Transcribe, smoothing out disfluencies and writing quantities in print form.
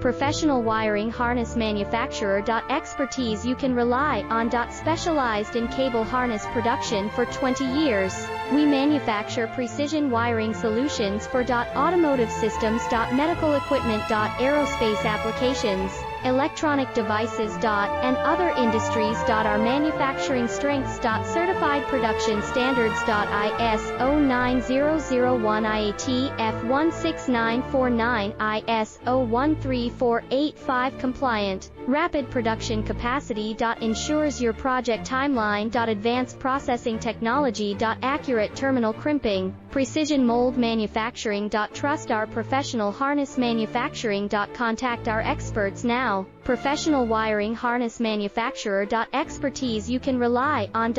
Professional wiring harness manufacturer. Expertise you can rely on. Specialized in cable harness production for 20 years. We manufacture precision wiring solutions for automotive systems, medical equipment, aerospace applications, electronic devices, and other industries. Our manufacturing strengths. Certified production standards. ISO 9001 IATF 16949 ISO 13485 compliant. Rapid production capacity. Ensures your project timeline. Advanced processing technology. Accurate terminal crimping. Precision mold manufacturing. Trust our professional harness manufacturing. Contact our experts now. Professional wiring harness manufacturer. Expertise you can rely on.